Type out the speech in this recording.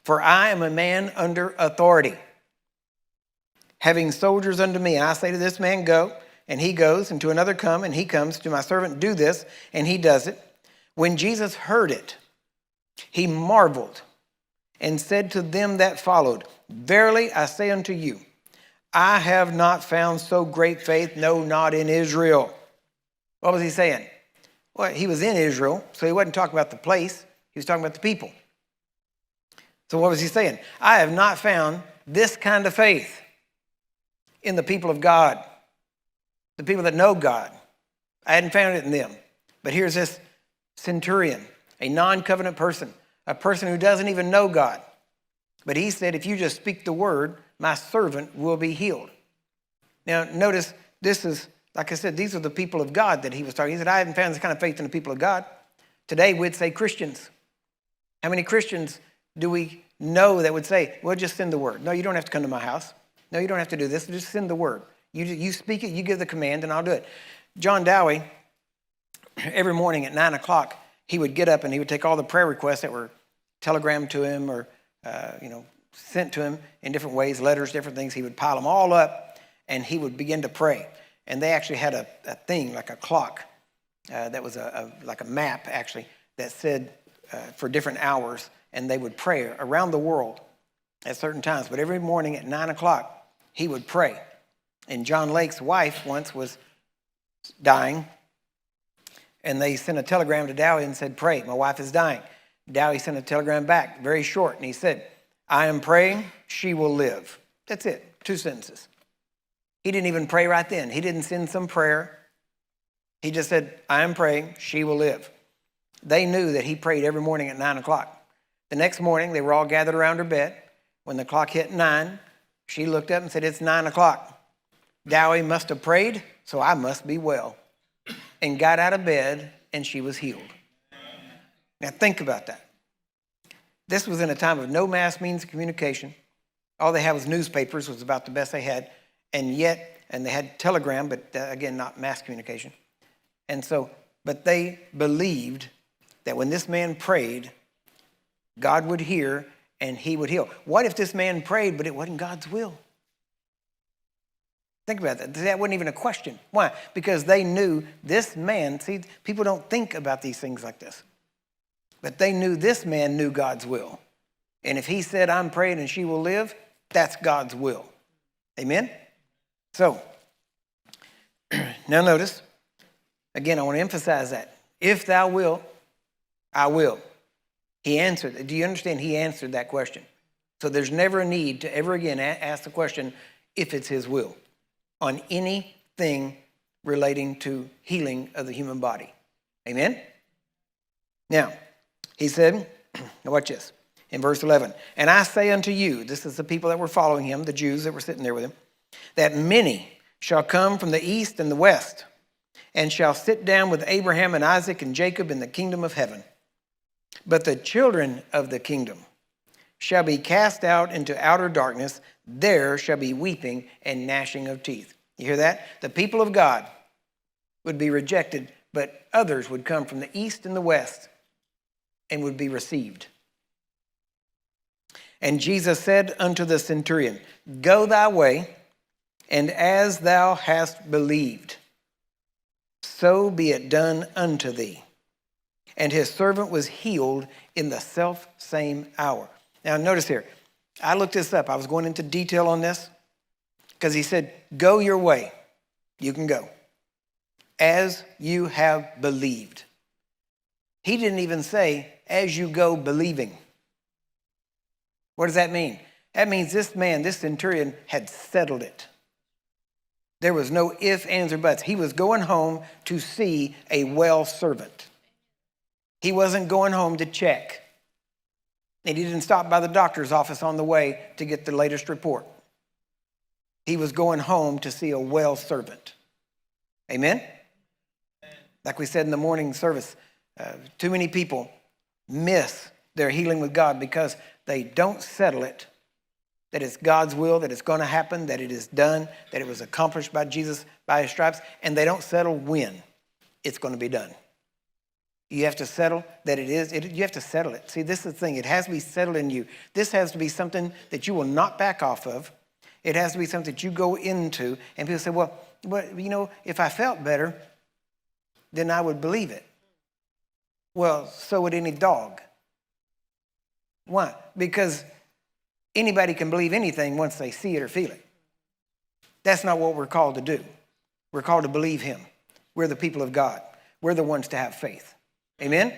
For I am a man under authority, having soldiers under me. And I say to this man, go, and he goes, and to another, come, and he comes. To my servant, do this, and he does it. When Jesus heard it, he marveled and said to them that followed, verily I say unto you, I have not found so great faith, no, not in Israel. What was he saying? Well, he was in Israel, so he wasn't talking about the place. He was talking about the people. So what was he saying? I have not found this kind of faith in the people of God, the people that know God. I hadn't found it in them. But here's this centurion, a non-covenant person, a person who doesn't even know God. But he said, if you just speak the word, my servant will be healed. Now, notice this is, like I said, these are the people of God that he was talking. He said, I haven't found this kind of faith in the people of God. Today, we'd say Christians. How many Christians do we know that would say, well, just send the word? No, you don't have to come to my house. No, you don't have to do this. Just send the word. You speak it, you give the command, and I'll do it. John Dowie, every morning at 9 o'clock, he would get up and he would take all the prayer requests that were telegrammed to him or, sent to him in different ways, letters, different things. He would pile them all up and he would begin to pray. And they actually had a thing, like a clock, that was like a map, actually, that said for different hours. And they would pray around the world at certain times. But every morning at 9 o'clock, he would pray. And John Lake's wife once was dying. And they sent a telegram to Dowie and said, pray, my wife is dying. Dowie sent a telegram back, very short. And he said, I am praying, she will live. That's it, 2 sentences. He didn't even pray right then. He didn't send some prayer. He just said, I am praying, she will live. They knew that he prayed every morning at 9 o'clock. The next morning, they were all gathered around her bed. When the clock hit 9, she looked up and said, it's 9 o'clock. Dowie must have prayed, so I must be well. And got out of bed, and she was healed. Now think about that. This was in a time of no mass means of communication. All they had was newspapers, was about the best they had. And they had telegram, but again, not mass communication. And so, but they believed that when this man prayed, God would hear and he would heal. What if this man prayed, but it wasn't God's will? Think about that. That wasn't even a question. Why? Because they knew this man, see, people don't think about these things like this. But they knew this man knew God's will. And if he said, I'm praying and she will live, that's God's will. Amen? So, now notice, again, I want to emphasize that. If thou wilt, I will. He answered. Do you understand? He answered that question. So there's never a need to ever again ask the question if it's his will on anything relating to healing of the human body. Amen? Now, he said, now watch this, in verse 11, and I say unto you, this is the people that were following him, the Jews that were sitting there with him, that many shall come from the east and the west, and shall sit down with Abraham and Isaac and Jacob in the kingdom of heaven. But the children of the kingdom shall be cast out into outer darkness. There shall be weeping and gnashing of teeth. You hear that? The people of God would be rejected, but others would come from the east and the west and would be received. And Jesus said unto the centurion, go thy way, and as thou hast believed, so be it done unto thee. And his servant was healed in the self-same hour. Now notice here, I looked this up. I was going into detail on this because he said, go your way. You can go. As you have believed. He didn't even say, as you go believing. What does that mean? That means this man, this centurion, had settled it. There was no ifs, ands, or buts. He was going home to see a well servant. He wasn't going home to check. And he didn't stop by the doctor's office on the way to get the latest report. He was going home to see a well servant. Amen? Like we said in the morning service, too many people miss their healing with God because they don't settle it, that it's God's will, that it's going to happen, that it is done, that it was accomplished by Jesus, by his stripes, and they don't settle when it's going to be done. You have to settle that it is. You have to settle it. See, this is the thing. It has to be settled in you. This has to be something that you will not back off of. It has to be something that you go into. And people say, well, if I felt better, then I would believe it. Well, so would any dog. Why? Because anybody can believe anything once they see it or feel it. That's not what we're called to do. We're called to believe him. We're the people of God. We're the ones to have faith. Amen?